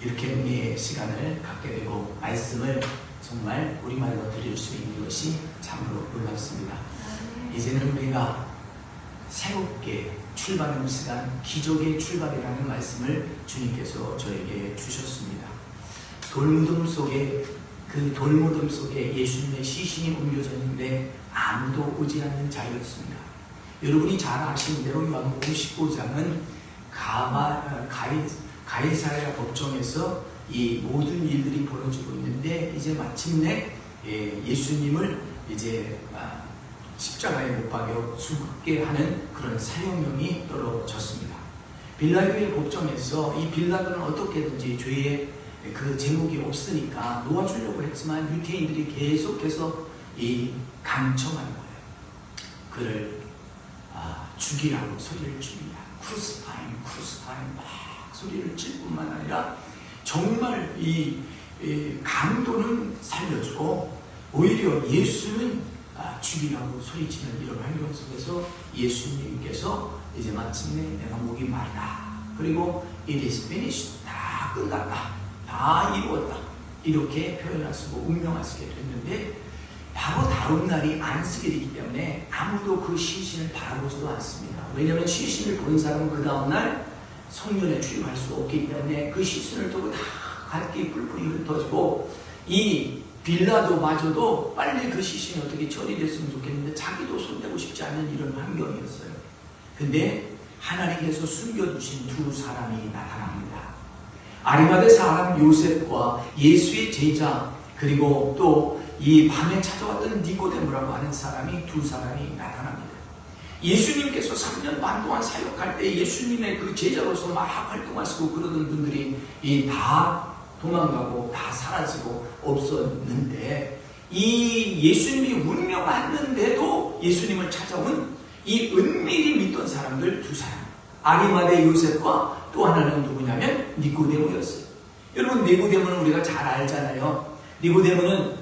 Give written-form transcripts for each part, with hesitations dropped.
이렇게 은혜의 시간을 갖게 되고 말씀을 정말 우리말로 드릴 수 있는 것이 참으로 놀랍습니다. 이제는 우리가 새롭게 출발하는 시간, 기적의 출발이라는 말씀을 주님께서 저에게 주셨습니다. 돌무덤 속에 예수님의 시신이 옮겨졌는데 아무도 오지 않는 자리였습니다. 여러분이 잘 아시는 대로 요한복음 19장은 가이사랴 법정에서 이 모든 일들이 벌어지고 있는데 이제 마침내 예수님을 이제 십자가에 못 박여 죽게 하는 그런 사형명이 떨어졌습니다. 빌라도의 법정에서 이 빌라도는 어떻게든지 죄의 그 제목이 없으니까 놓아주려고 했지만 유대인들이 계속해서 강청하는 거예요. 그를 죽이라고 소리를 칩니다. 크루스파인 막 소리를 칠 뿐만 아니라 정말 이 강도는 살려주고 오히려 예수는 죽이라고 소리치는 이런 환경 속에서 예수님께서 이제 마침내 내가 목이 마르다, 그리고 it is finished, 다 끝났다, 다 이루었다, 이렇게 표현하시고 운명하시게 됐는데 바로 다음 날이 안식일이기 때문에 아무도 그 시신을 바라보지도 않습니다. 왜냐하면 시신을 본 사람은 그 다음날 성전에 출입할 수 없기 때문에 그 시신을 두고 다 갈기 뿔뿔이 흩어지고 이 빌라도마저도 빨리 그 시신이 어떻게 처리됐으면 좋겠는데 자기도 손대고 싶지 않은 이런 환경이었어요. 근데 하나님께서 숨겨두신 두 사람이 나타납니다. 아리마대 사람 요셉과 예수의 제자, 그리고 또 이 밤에 찾아왔던 니고데모라고 하는 사람이 두 사람이 나타납니다. 예수님께서 3년 반 동안 사역할 때 예수님의 그 제자로서 막 활동하시고 그러던 분들이 다 도망가고 다 사라지고 없었는데 이 예수님이 운명하는데도 예수님을 찾아온 이 은밀히 믿던 사람들 두 사람, 아리마대 요셉과 또 하나는 누구냐면 니고데모였어요. 여러분, 니고데모는 우리가 잘 알잖아요. 니고데모는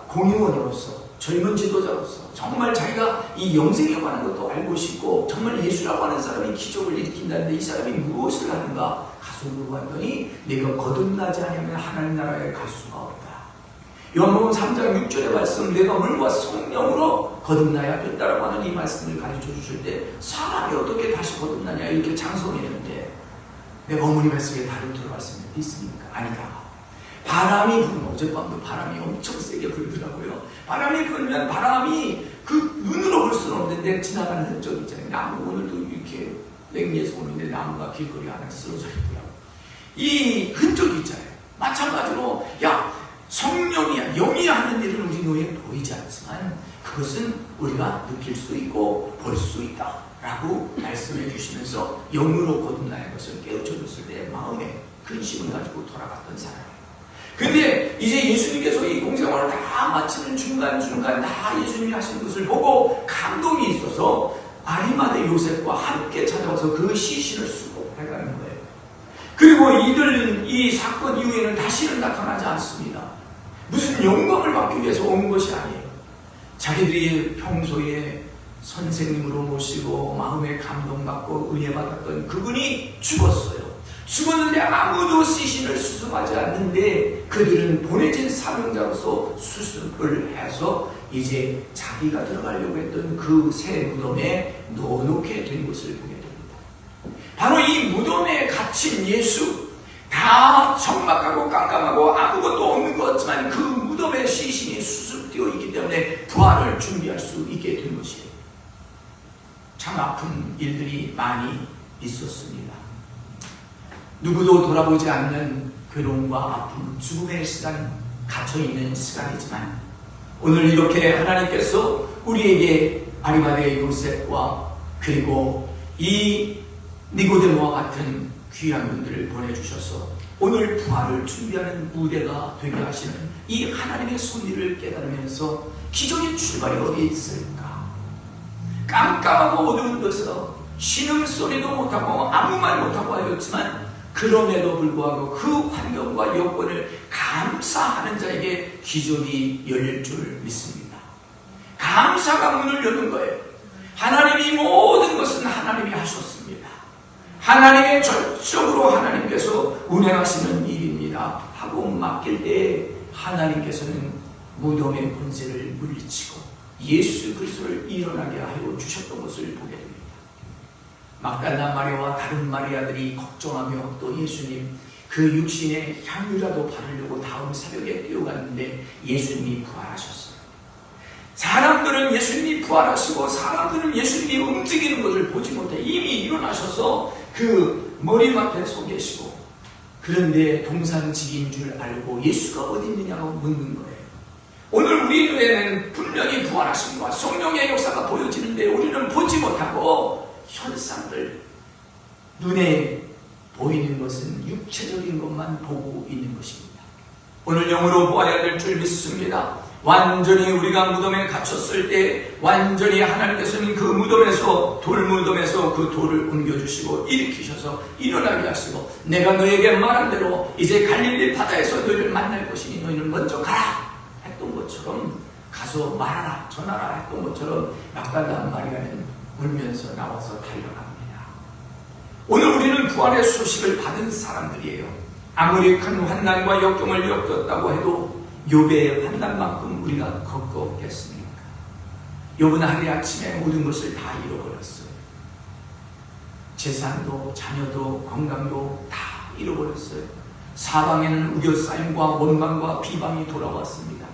공의원으로서, 젊은 지도자로서 정말 자기가 이 영생에 관한 것도 알고 싶고 정말 예수라고 하는 사람이 기적을 일으킨다는데 이 사람이 무엇을 하는가 가서 물어봤더니 내가 거듭나지 않으면 하나님 나라에 갈 수가 없다. 요한복음 3장 6절의 말씀, 내가 물과 성령으로 거듭나야 된다라고 하는 이 말씀을 가르쳐 주실 때 사람이 어떻게 다시 거듭나냐 이렇게 장성했는데 내가 어머니 말씀에 다른 들어봤습니다. 있습니까? 아니다. 바람이 불면, 어젯밤도 바람이 엄청 세게 불더라고요. 바람이 불면 바람이 그 눈으로 볼 수는 없는데 지나가는 흔적 있잖아요. 나무, 오늘도 이렇게 냉리에서 오는데 나무가 길거리 안에 쓰러져 있더라고요. 이 흔적이 있잖아요. 마찬가지로 성령이야, 영이야 하는 일은 우리 눈에 보이지 않지만 그것은 우리가 느낄 수 있고 볼 수 있다 라고 말씀해 주시면서 영으로 거듭나는 것을 깨우쳐 줬을 때 마음에 근심을 가지고 돌아갔던 사람이에요. 근데 이제 예수님께서 이 공생활을 다 마치는 중간중간 다 예수님이 하시는 것을 보고 감동이 있어서 아리마대 요셉과 함께 찾아와서 그 시신을 수고해가는 거예요. 그리고 이들은 이 사건 이후에는 다시는 나타나지 않습니다. 무슨 영광을 받기 위해서 온 것이 아니에요. 자기들이 평소에 선생님으로 모시고 마음에 감동받고 은혜받았던 그분이 죽었어요. 죽었는데 아무도 시신을 수습하지 않는데 그들은 보내진 사명자로서 수습을 해서 이제 자기가 들어가려고 했던 그 새 무덤에 넣어놓게 된 것을 보게 됩니다. 바로 이 무덤에 갇힌 예수, 다 적막하고 깜깜하고 아무것도 없는 것 같지만 그 무덤에 시신이 수습되어 있기 때문에 부활을 준비할 수 있게 된 것이에요. 참 아픈 일들이 많이 있었습니다. 누구도 돌아보지 않는 괴로움과 아픔, 죽음의 시간, 갇혀있는 시간이지만 오늘 이렇게 하나님께서 우리에게 아리마대 요셉과 그리고 이 니고데모와 같은 귀한 분들을 보내주셔서 오늘 부활을 준비하는 무대가 되게 하시는 이 하나님의 섭리를 깨달으면서 기적의 출발이 어디에 있을까? 깜깜하고 어두운 데서 신음소리도 못하고 아무 말 못하고 하였지만 그럼에도 불구하고 그 환경과 여건을 감사하는 자에게 기적이 열릴 줄 믿습니다. 감사가 문을 여는 거예요. 하나님이 모든 것은 하나님이 하셨습니다. 하나님의 전적으로 하나님께서 운행하시는 일입니다 하고 맡길 때 하나님께서는 무덤의 권세를 물리치고 예수 그리스도를 일어나게 하여 주셨던 것을 보게 됩니다. 막달라 마리아와 다른 마리아들이 걱정하며 또 예수님 그 육신의 향유라도 바르려고 다음 새벽에 뛰어갔는데 예수님이 부활하셨어요. 사람들은 예수님이 부활하시고 사람들은 예수님이 움직이는 것을 보지 못해 이미 일어나셔서 그 머리맡에 서 계시고, 그런데 동산직인 줄 알고 예수가 어디 있느냐고 묻는 거예요. 오늘 우리 눈에는 분명히 부활하심과 성령의 역사가 보여지는데 우리는 보지 못하고 현상들, 눈에 보이는 것은 육체적인 것만 보고 있는 것입니다. 오늘 영으로 보아야 될 줄 믿습니다. 완전히 우리가 무덤에 갇혔을 때 완전히 하나님께서는 그 무덤에서 돌무덤에서 그 돌을 옮겨주시고 일으키셔서 일어나게 하시고, 내가 너에게 말한 대로 이제 갈릴리 바다에서 너희를 만날 것이니 너희는 먼저 가라 했던 것처럼, 가서 말하라 전하라 했던 것처럼 막달라 마리아는 울면서 나와서 달려갑니다. 오늘 우리는 부활의 소식을 받은 사람들이에요. 아무리 큰 환난과 역경을 겪었다고 해도 욥의 환난만큼 우리가 겪었겠습니까? 욥은 하루아침에 모든 것을 다 잃어버렸어요. 재산도 자녀도 건강도 다 잃어버렸어요. 사방에는 우겨싸임과 원망과 비방이 돌아왔습니다.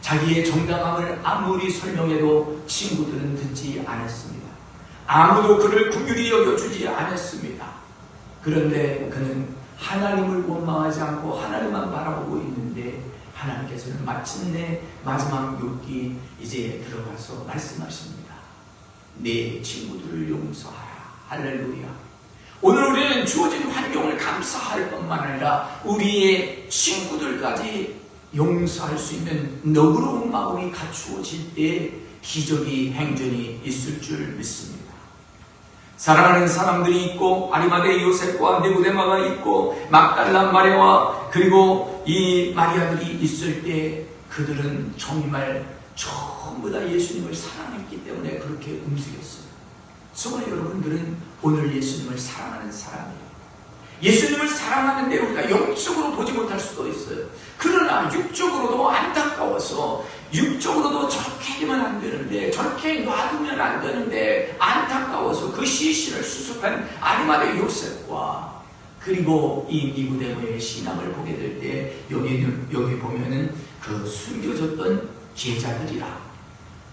자기의 정당함을 아무리 설명해도 친구들은 듣지 않았습니다. 아무도 그를 긍휼히 여겨주지 않았습니다. 그런데 그는 하나님을 원망하지 않고 하나님만 바라보고 있는데 하나님께서는 마침내 마지막 욥기 이제 들어가서 말씀하십니다. 내 친구들을 용서하라. 할렐루야. 오늘 우리는 주어진 환경을 감사할 뿐만 아니라 우리의 친구들까지 용서할 수 있는 너그러운 마음이 갖추어질 때 기적이 행전이 있을 줄 믿습니다. 사랑하는 사람들이 있고 아리마대 요셉과 니고데마가 있고 막달라 마리아와 그리고 이 마리아들이 있을 때 그들은 정말 전부 다 예수님을 사랑했기 때문에 그렇게 움직였어요. 정말 여러분들은 오늘 예수님을 사랑하는 사람이에요. 예수님을 사랑하는데 우리가 영적으로 보지 못할 수도 있어요. 그러나 육적으로도 안타까워서, 육적으로도 저렇게 하면 안 되는데, 저렇게 놔두면 안 되는데 안타까워서 그 시신을 수습한 아리마대 요셉과 그리고 이 니고데모의 신앙을 보게 될 때 여기 보면은 그 숨겨졌던 제자들이라,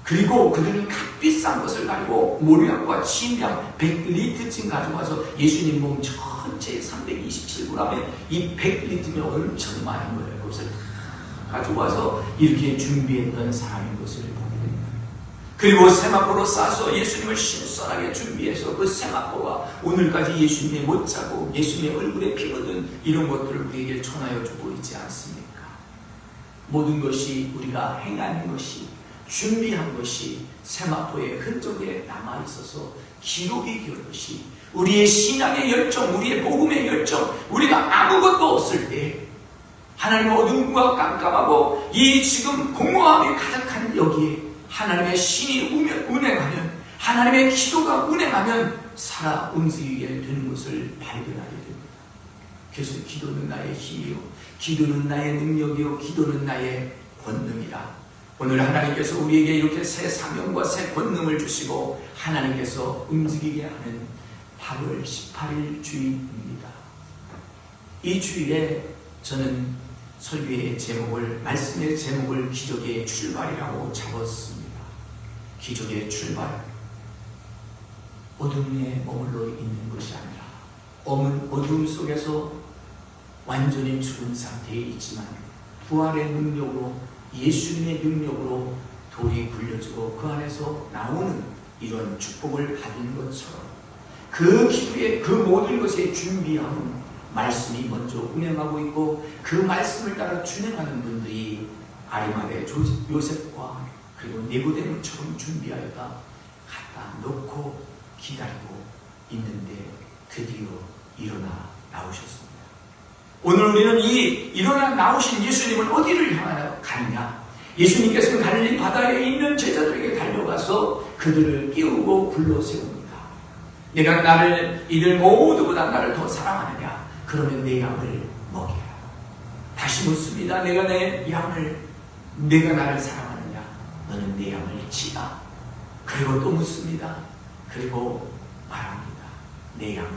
그리고 그들은 값비싼 것을 가지고 모략과 침향 100리터쯤 가져와서 예수님 몸 전체 327g에 이 100리터면 엄청 많은 거예요. 그것을 다 가져와서 이렇게 준비했던 사람인 것을 보게 됩니다. 그리고 세마포로 싸서 예수님을 신선하게 준비해서 그 세마포가 오늘까지 예수님의 못자고 예수님의 얼굴에 피 묻은 이런 것들을 우리에게 전하여 주고 있지 않습니까? 모든 것이 우리가 행한 것이, 준비한 것이 세마포의 흔적에 남아있어서 기록이 되었듯이 우리의 신앙의 열정, 우리의 복음의 열정, 우리가 아무것도 없을 때 하나님의 어둠과 깜깜하고 이 지금 공허함이 가득한 여기에 하나님의 신이 운행하면, 하나님의 기도가 운행하면 살아 움직이게 되는 것을 발견하게 됩니다. 그래서 기도는 나의 힘이요, 기도는 나의 능력이요, 기도는 나의 권능이라. 오늘 하나님께서 우리에게 이렇게 새 사명과 새 권능을 주시고 하나님께서 움직이게 하는 8월 18일 주일입니다. 이 주일에 저는 설교의 제목을, 말씀의 제목을 기적의 출발이라고 잡았습니다. 기적의 출발. 어둠에 머물러 있는 것이 아니라 어둠 속에서 완전히 죽은 상태에 있지만 부활의 능력으로, 예수님의 능력으로 돌이 굴려지고 그 안에서 나오는 이런 축복을 받은 것처럼 그 기도에 그 모든 것에 준비하는 말씀이 먼저 운행하고 있고, 그 말씀을 따라 준행하는 분들이 아리마대 요셉과 그리고 니고데모처럼 준비하여다 갖다 놓고 기다리고 있는데 드디어 일어나 나오셨습니다. 오늘 우리는 이 일어나 나오신 예수님은 어디를 향하여 갔냐? 예수님께서는 갈릴리 바다에 있는 제자들에게 달려가서 그들을 깨우고 불러 세웁니다. 내가 이들 모두보다 나를 더 사랑하느냐? 그러면 내 양을 먹이라. 다시 묻습니다. 내가 나를 사랑하느냐? 너는 내 양을 치라. 그리고 또 묻습니다. 그리고 말합니다. 내 양을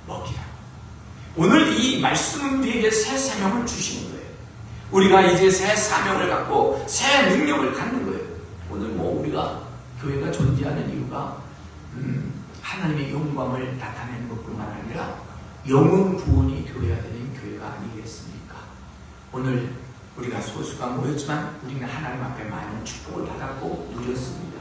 먹이라. 오늘 이 말씀은 우리에게 새 사명을 주시는 거예요. 우리가 이제 새 사명을 갖고 새 능력을 갖는 거예요. 오늘 우리가 교회가 존재하는 이유가 하나님의 영광을 나타내는 것뿐만 아니라 영혼 구원이 되어야 되는 교회가 아니겠습니까? 오늘 우리가 소수가 모였지만 우리는 하나님 앞에 많은 축복을 받았고 누렸습니다.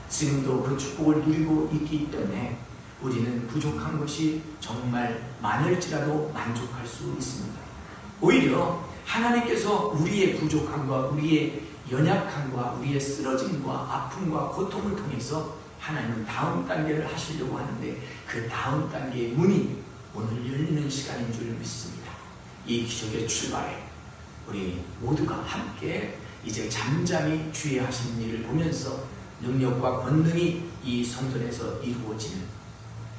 지금도 그 축복을 누리고 있기 때문에 우리는 부족한 것이 정말 많을지라도 만족할 수 있습니다. 오히려 하나님께서 우리의 부족함과 우리의 연약함과 우리의 쓰러짐과 아픔과 고통을 통해서 하나님은 다음 단계를 하시려고 하는데 그 다음 단계의 문이 오늘 열리는 시간인 줄 믿습니다. 이 기적의 출발에 우리 모두가 함께 이제 잠잠히 주의 하시는 일을 보면서 능력과 권능이 이 성전에서 이루어지는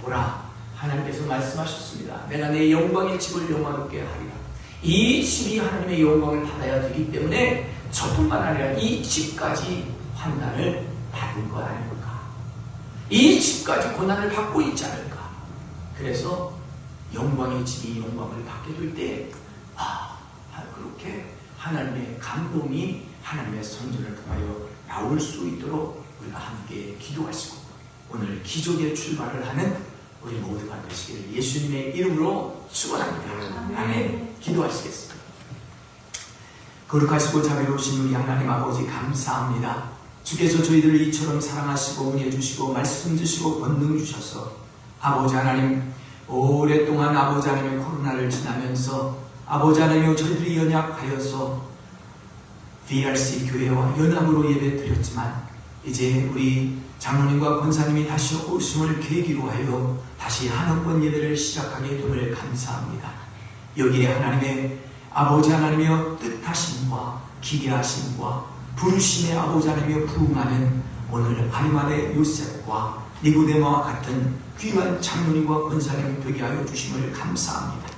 보라, 하나님께서 말씀하셨습니다. 내가 내 영광의 집을 영화롭게 하리라. 이 집이 하나님의 영광을 받아야 되기 때문에 저뿐만 아니라 이 집까지 환난을 받은 것 아닙니까? 이 집까지 고난을 받고 있지 않을까? 그래서 영광의 집이 영광을 받게 될 때 그렇게 하나님의 감동이 하나님의 성전을 통하여 나올 수 있도록 우리가 함께 기도하시고 오늘 기적의 출발을 하는 우리 모두가 되시기를 예수님의 이름으로 축원합니다. 아멘. 기도하시겠습니다. 거룩하시고 자비로우신 우리 하나님 아버지 감사합니다. 주께서 저희들을 이처럼 사랑하시고 은혜 주시고 말씀 주시고 권능 주셔서 아버지 하나님 오랫동안 아버지 하나님의 코로나를 지나면서 아버지 하나님 저희들이 연약하여서 DRC 교회와 연합으로 예배 드렸지만 이제 우리 장로님과 권사님이 다시 오심을 계기로 하여 다시 한옥권 예배를 시작하게 됨을 감사합니다. 여기에 하나님의 아버지 하나님의 뜻하심과 기대하심과 부르심의 아버지 하나님의 부응하는 오늘 아리마대 요셉과 니고데모와 같은 귀한 장로님과 권사님 되게 하여 주심을 감사합니다.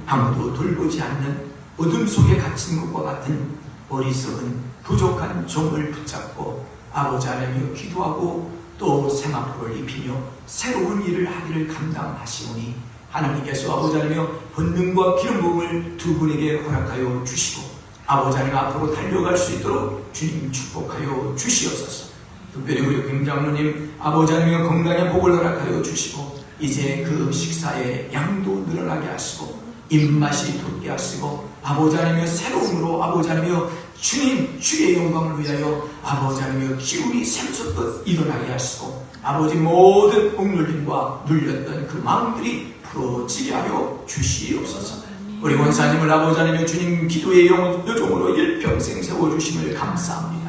아무도 돌보지 않는 어둠 속에 갇힌 것과 같은 어리석은 부족한 종을 붙잡고 아버지 하나님이여 기도하고 또 세마포를 입히며 새로운 일을 하기를 감당하시오니 하나님께서 아버지 하나님이여 권능과 기름 부음을 두 분에게 허락하여 주시고 아버지 하나님 앞으로 달려갈 수 있도록 주님 축복하여 주시옵소서. 특별히 우리 김장로님 아버지 하나님이여 건강의 복을 허락하여 주시고 이제 그 식사의 양도 늘어나게 하시고 입맛이 돋게 하시고 아버지 하나님이여 새로움으로 아버지 하나님이여 주님 주의 영광을 위하여 아버지 하나님이여 기운이 샘솟듯 일어나게 하시고 아버지 모든 억눌림과 눌렸던 그 마음들이 풀어지게 하여 주시옵소서. 우리 권사님을 아버지 하나님이여 주님 기도의 요종으로 일평생 세워주심을 감사합니다.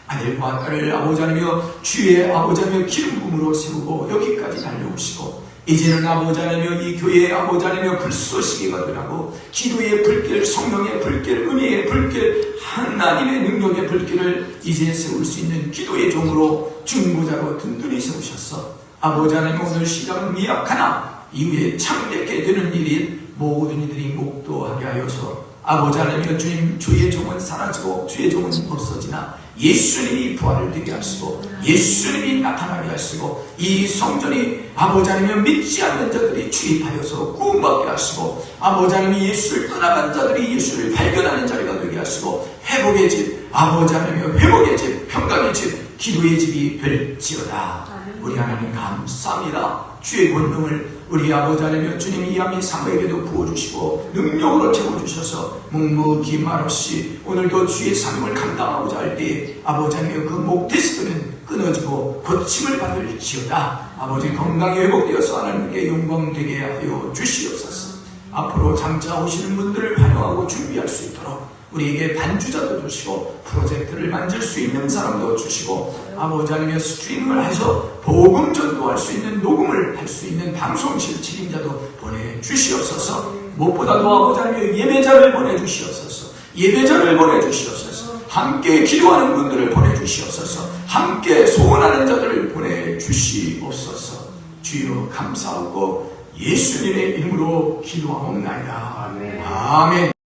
아들과 딸을 아버지 하나님이여 주의 아버지 하나님이여 기름 부음으로 세우고 여기까지 달려오시고 이제는 아버지 하나님이여 이 교회의 아버지 하나님이여 불쏘시개 거들하고 기도의 불길, 성령의 불길, 은혜의 불길, 하나님의 능력의 불길을 이제 세울 수 있는 기도의 종으로 중보자로 든든히 세우셔서 아버지 하나님 오늘 시작은 미약하나 이후에 창대케 되는 일인 모든 이들이 목도하게 하여서 아버지 하나님이여 주님 주의 종은 사라지고 주의 종은 없어지나 예수님이 부활을 되게 하시고 예수님이 나타나게 하시고 이 성전이 아버지 하나님이여 믿지 않는 자들이 출입하여서 구원받게 하시고 아버지 하나님이 예수를 떠나간 자들이 예수를 발견하는 자리가 되게 하시고 회복의 집 아버지 하나님이여 회복의 집 평강의 집 기도의 집이 될지어다. 우리 하나님 감사합니다. 주의 권능을 우리 아버지 하나님이여 주님 이암이 사모에게도 부어주시고 능력으로 채워주셔서 묵묵히 말없이 오늘도 주의 사명을 감당하고자 할 때 아버지 하나님이여 그 목테스트는 끊어지고 고침을 받을지어다. 아버지 건강이 회복되어서 하나님께 영광되게 하여 주시옵소서. 앞으로 장차 오시는 분들을 환영하고 준비할 수 있도록 우리에게 반주자도 주시고 프로젝트를 만질 수 있는 사람도 주시고 아버지 하나님의 스트리밍을 해서 복음 전도할 수 있는 녹음을 할 수 있는 방송실 책임자도 보내주시옵소서. 무엇보다도 아버지 하나님의 예배자를 보내주시옵소서. 예배자를 보내주시옵소서. 함께 기도하는 분들을 보내주시옵소서. 함께 소원하는 자들을 보내주시옵소서. 주여 감사하고 예수님의 이름으로 기도하옵나이다. 아멘. 아멘.